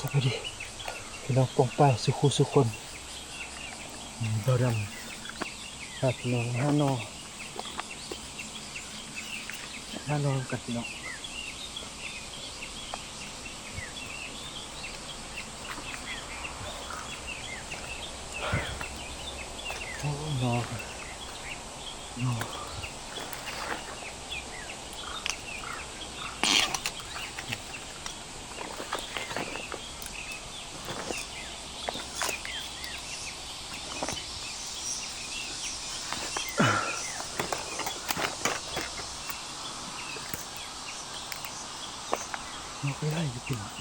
สวัสดีพี่น้องปองป้ายสุขุสุคนบารัมครับพี่น้องฮานอกับพี่น้องโอ้นอครับนอนอไปไล่อยู่พี่น้อง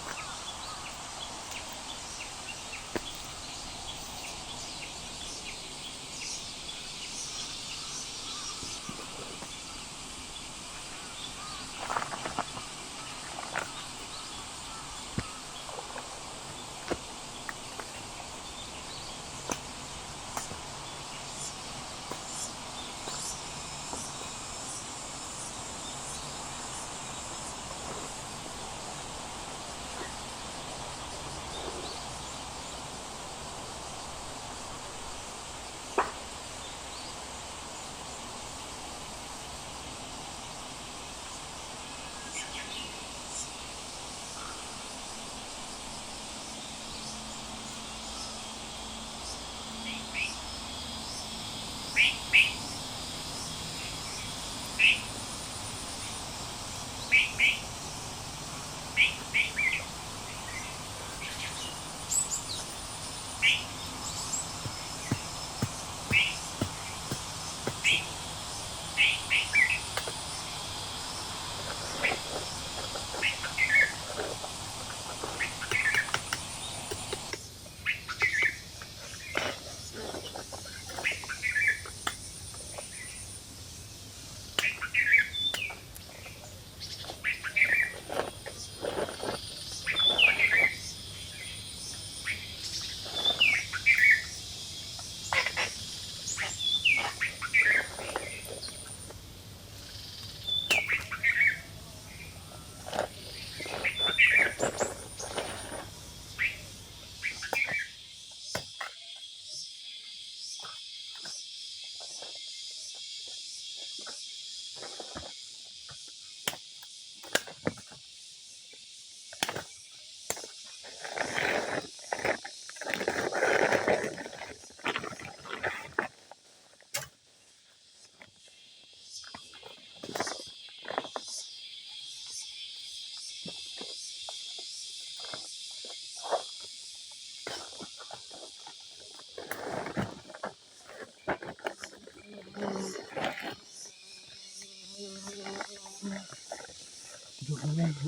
ดูข้างในดู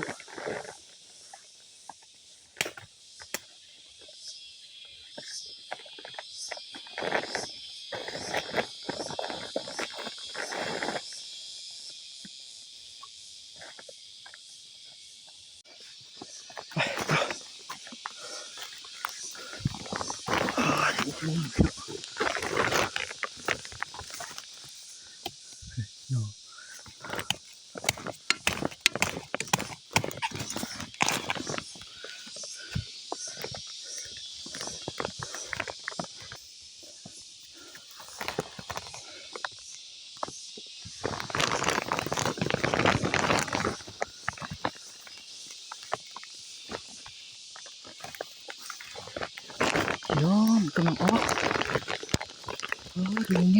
นอพี่น้องกำลังออกดูไง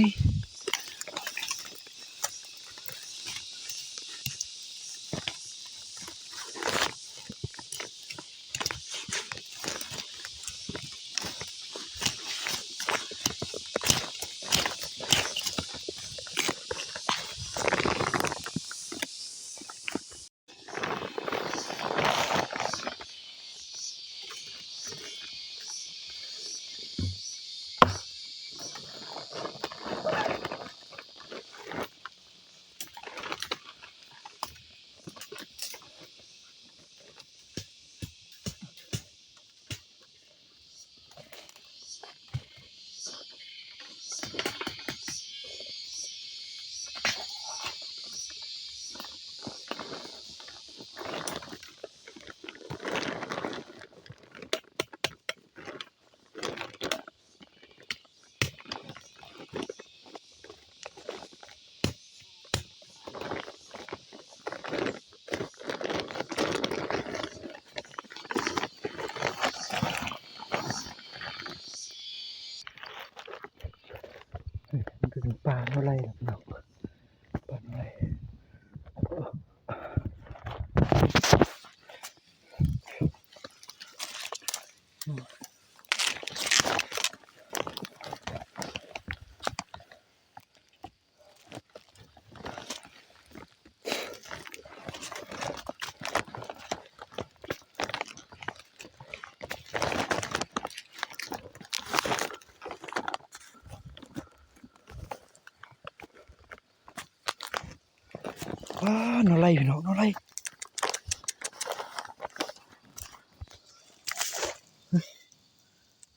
นอไล่พี่น้องนอไล่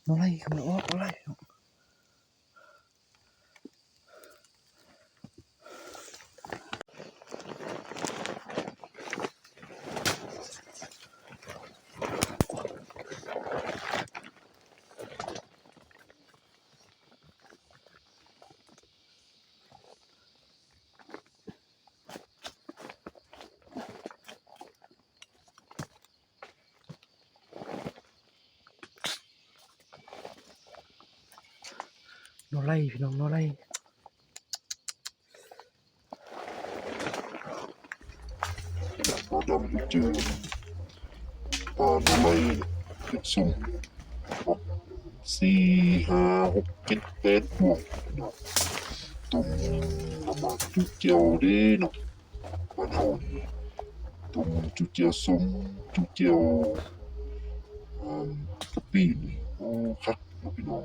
นอไล่ครับนอไล่นอไล่พี่น้องนอไล่เราดำไปเจอปลาทะเลเล็กสุ่มสี่ห้าหกเจ็ดแปดพวกเนาะต้มน้ำมันจุเจียวเด้เนาะบ้านเฮานี่ต้มจุเจียวส้มจุเจียวกะปินี่โอ้คักเนาะพี่น้อง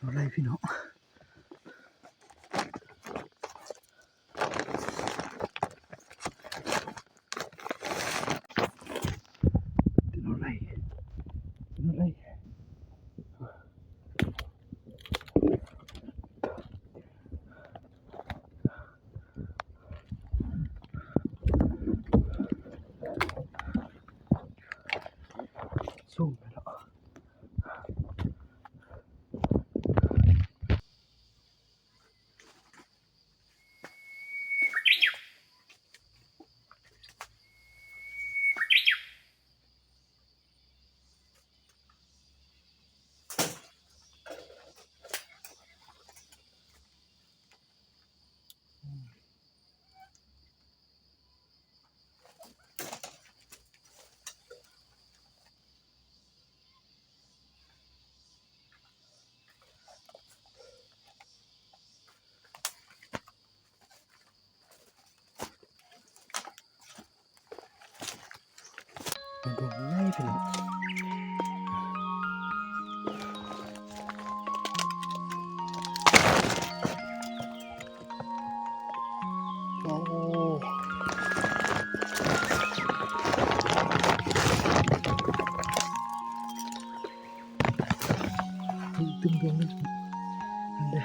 นอไล่พี่น้องนอไล่นอไล่สู้ไปแล้วมันโดนไล่พี่น้องโอ้ตึงดวงนึงอันเด้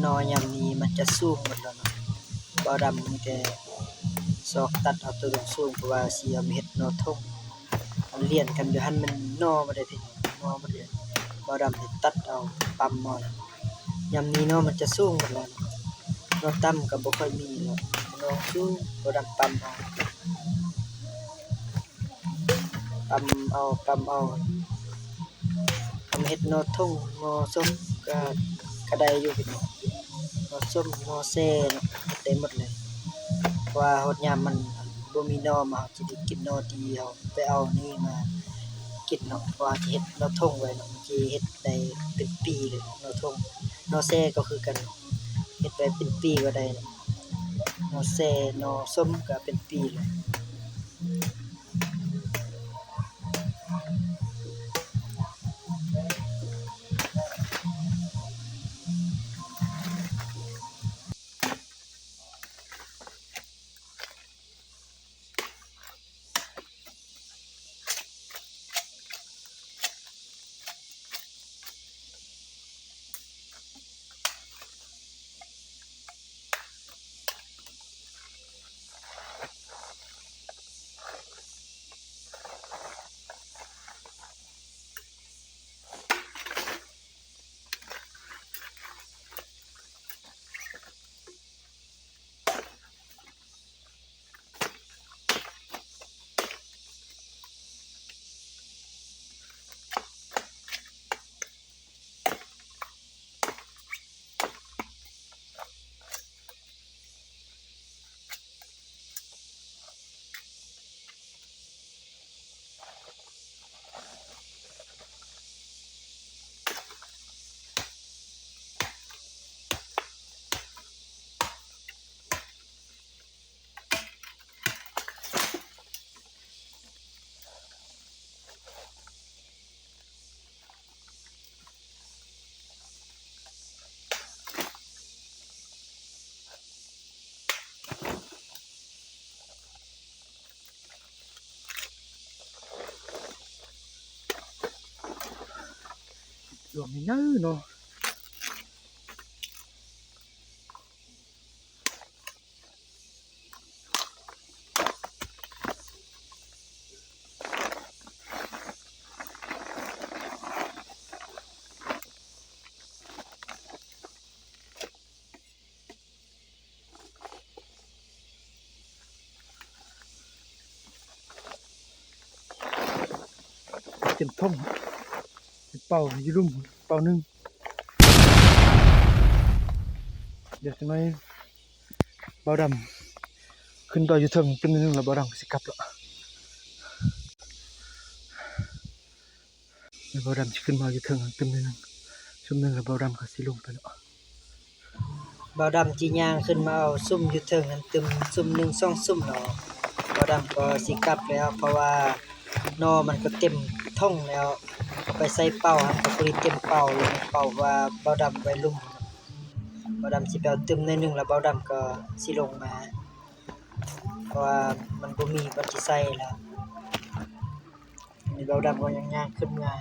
นอยามนี้มันจะสูงหมดแล้วเนาะบ่ดำมีแต่ซอกตัดเอาตัวสูงเพราะว่าสิเอามาเฮ็ดนอทงมันเลียนกันอยู่หั่นมันนอบ่ได้พี่นอบ่ได้บ่ดำนี่ตัดเอาปั๊มเอายามนี้เนาะมันจะสูงหมดแล้วนอต่ำก็บ่ค่อยมีแล้วนอสูงบ่ดำปั๊มเอาปั๊มเอาทำเฮ็ดนอทงนอส้มก็ได้อยู่พี่น้องนอส้มนอแซ่เนาะเฮ็ดได้หมดเลยเพราะว่าฮอดยามมันบ่มีนอมาเราสิได้กินนอดีเฮาไปเอานี่มากินเนาะเพราะว่าสิเฮ็ดนอทงไว้เนาะมันสิเฮ็ดได้เป็นปีเลยนอทงนอแซ่ก็คือกันเฮ็ดไว้เป็นปีก็ได้เนาะนอแซ่นอส้มก็เป็นปีเลยรวมนี่เนาะเต็มท่งเป่าอยู่ลุ่มเป่านึงเดี๋ยวจังได๋เบาดำขึ้นต่ออยู่เทิงเป็นนึงแล้วเบาดำก็สิกลับแล้วเดี๋ยวเบาดำสิขึ้นมาอยู่เทิงเป็นนึงชั่วโมงแล้วเบาดำก็สิลงไปแล้วบ่ดำสิย่างขึ้นมาเอาซุ่มอยู่เทิงนั้นตึมซุ่ม1 2ซุ่มแล้วบ่ดำก็สิกลับแล้วเพราะว่านอมันก็เต็มท่งแล้วเอาไปใส่เป้าครับก็บ่ได้เต็มเป้าเลยเป้าว่าบ่ดำไว้ลุ่มบ่ดำสิไปเอาตึมหน่อยนึงแล้วบ่ดำก็สิลงมาเพราะว่ามันบ่มีบ่สิใส่แล้วนี่บ่ดำก็ยังย่างขึ้นมา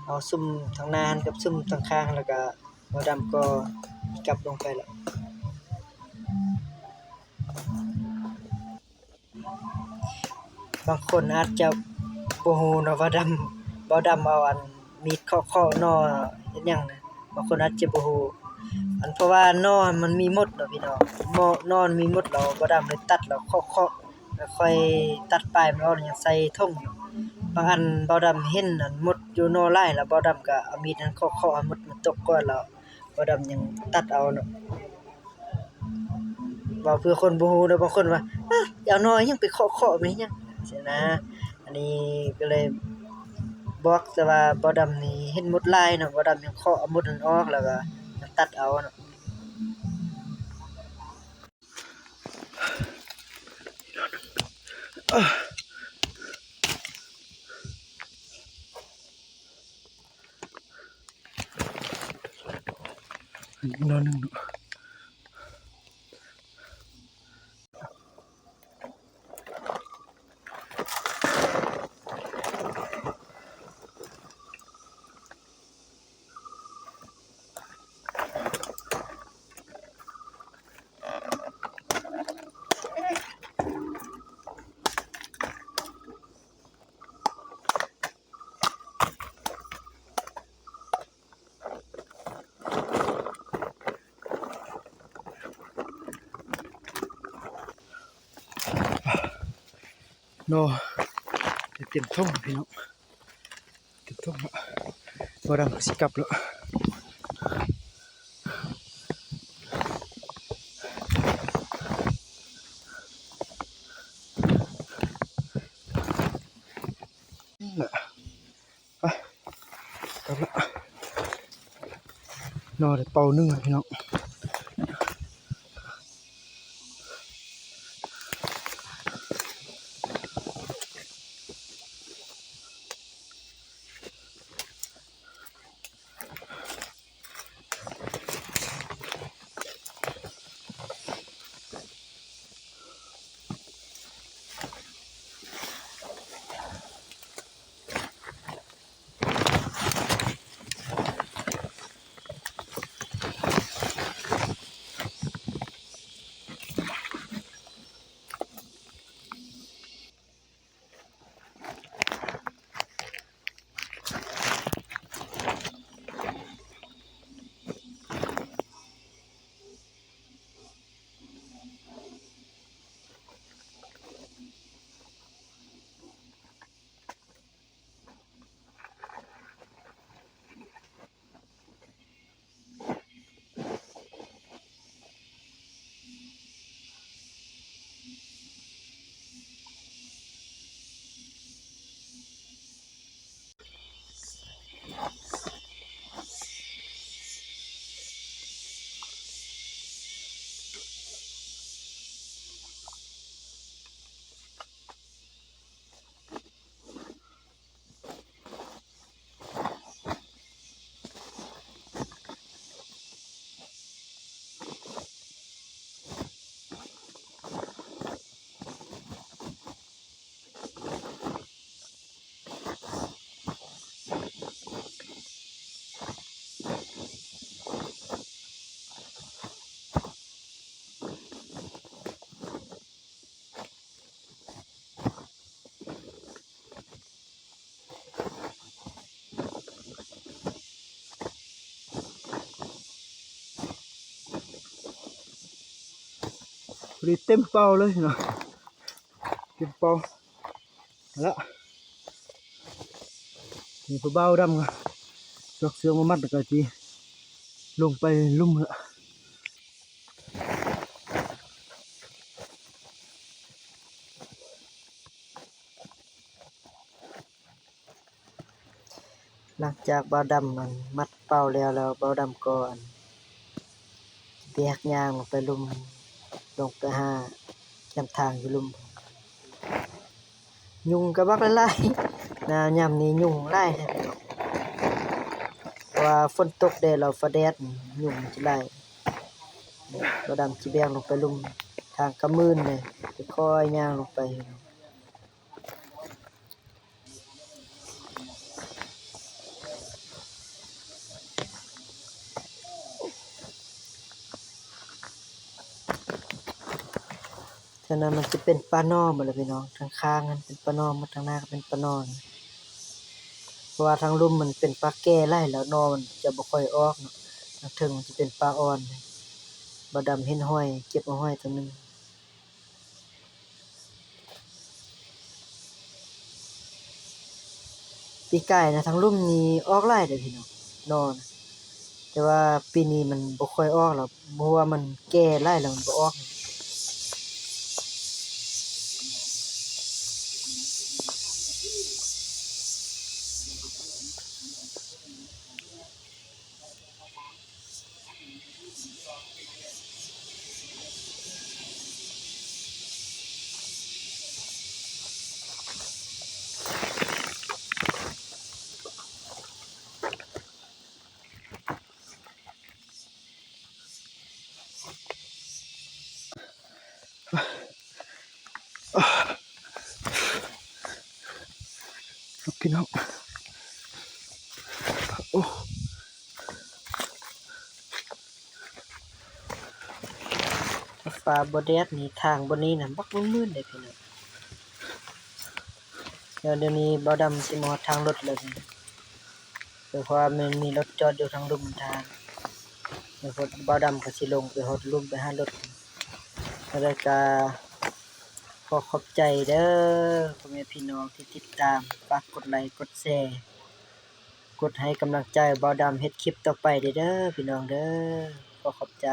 เอาซุ่มทางหน้ากับซุ่มทางข้างแล้วก็บ่ดำก็กลับลงไปแล้วบางคนอาจจะบ่ฮู้เนาะว่าบ่ดำเอาอันมีดเคาะๆนอเฮ็ดหยังนะบางคนอาจจะบ่ฮู้อันเพราะว่านอมันมีมดเนาะพี่น้องนอนมีมดแล้วบ่ดำเลยตัดแล้วเคาะๆแล้วค่อยตัดปลายมันออกแล้วยังใส่ท่งอยู่บางอันบ่ดำเห็นอันมดอยู่นอหลายแล้วบ่ดำก็เอามีดนั้นเคาะๆให้มดมันตกก่อนแล้วบ่ดำยังตัดเอาเนาะว่าเพื่อคนบ่ฮู้เนาะบางคนว่าเอานอยังไปเคาะๆไปยังซี้นะอันนี้ก็เลยบอกแต่ว่าบ่ดำนี่เห็นมดลายเนาะบ่ดำยังเคาะเอามดนั้นออกแล้วก็ตัดเอาเนาะนอนนึงเนาะ นอจะเตรียมท่องพี่น้องเตรียมท่องละบ่ดำก็สิกลับแล้วน่ะไปกลับละนอได้เป่านึงแล้วพี่น้องพอดีเต็มเป่าเลยเนาะเต็มเป่าแล้วมีผู้เบาดำก็จอกเสือมามัดแล้วก็จีลงไปลุ่มละหลังจากบ่าวดำมันมัดเป่าแล้วบ่าวดำก็แยกย่างไปลุมลงไปหาแคมทางอยู่ลุมยุงก็บักหลายๆหน้ายามนี้ยุงหลายแท้พี่น้องเพราะว่าฝนตกแดดแล้วฟ้าแดดยุงมันสิหลายบ่าวดำสิแบกลงไปลุมทางกะมืนเลยค่อยๆย่างลงไปฉะนั้นมันจะเป็นปลาน้อหมดเลยพี่น้องทางข้างนั้นเป็นปลาน้อหมดทางหน้าก็เป็นปลาน้อเพราะว่าทางลุ่มมันเป็นปลาแก่ไล่แล้วนอมันจะบ่ค่อยออกเนาะทางถึงมันจะเป็นปลาอ่อนบ่ดำเห็นห้อยเก็บเอาห้อยตัวนึงปีกายนะทางลุ่มนี้ออกหลายเด้อพี่น้องนอนะแต่ว่าปีนี้มันบ่ค่อยออกหรอกเพราะว่ามันแก่ไล่แล้วมันบ่ออกพี่น้องโอ้ฟ้าบ่แดดนี่ทางบนนี้น่ะบักมืดๆเด้อพี่น้องเดี๋ยวนี้บ่ดำสิมาฮอดทางรถแล้วนี่เพราะว่ามันมีรถจอดอยู่ทางลุ่มทางเดี๋ยวบ่ดำก็สิลงไปฮอดลุ่มไปหารถแล้วก็ ขอขอบใจเด้อพ่อแม่พี่น้องที่ติดตามฝากกดไลค์กดแชร์กดให้กำลังใจบ่าวดำเฮ็ดคลิปต่อไปเด้อพี่น้องเด้อขอขอบใจ